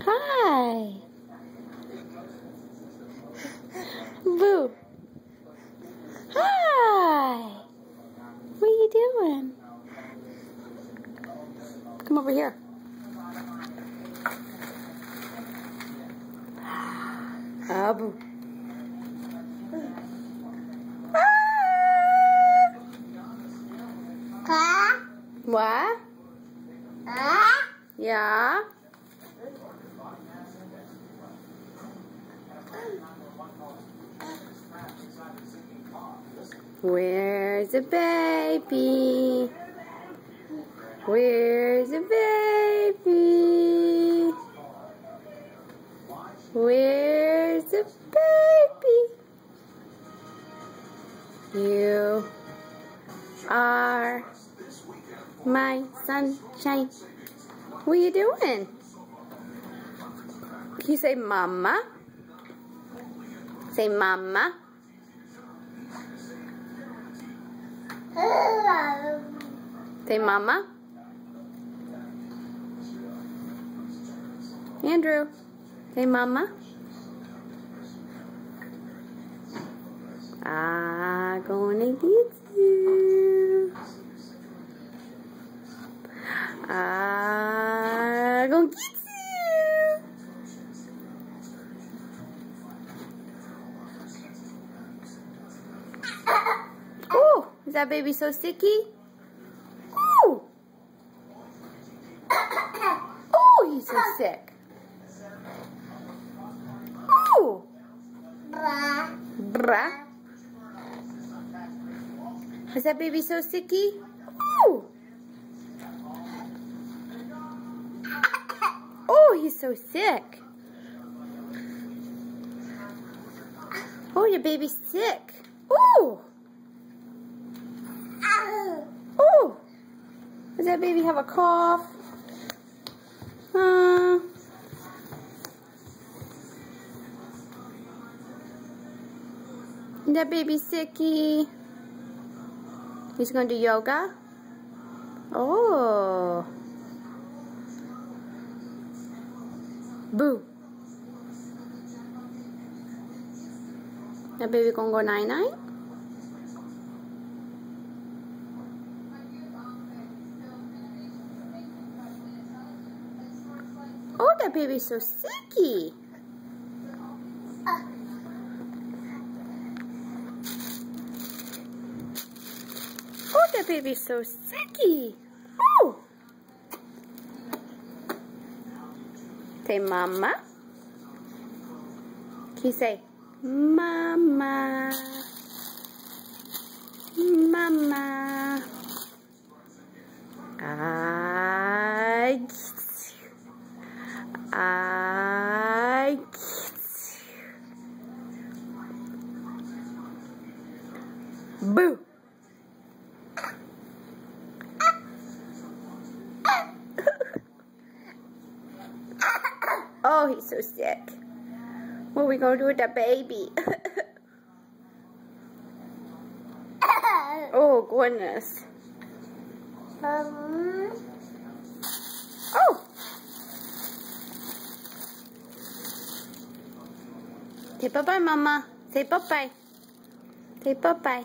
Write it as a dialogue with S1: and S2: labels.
S1: Hi. Boo. Hi. What are you doing? Come over here. Boo. What? Yeah? Where's the baby? Where's the baby? Where's the baby? You are my sunshine. What are you doing? Can you say mama? Say mama. Say mama. Andrew, say mama. Gonna get you. Gonna get you. Oh, is that baby so sticky? Oh, oh, he's so sick. Oh, bruh. Is that baby so sticky? Oh, oh, he's so sick. Oh, your baby's sick. Oh. Oh. Does that baby have a cough? Is that baby sicky? He's going to do yoga? Oh. Boo. That baby gonna go night-night? Oh, that baby's so sicky. Oh, that baby's so sicky. Oh. Say mama. Can you say mama? Mama. I get you. Boo. Oh, he's so sick. What are we going to do with that baby? Oh, goodness. Oh! Say bye-bye, Mama. Say bye-bye. Say bye-bye.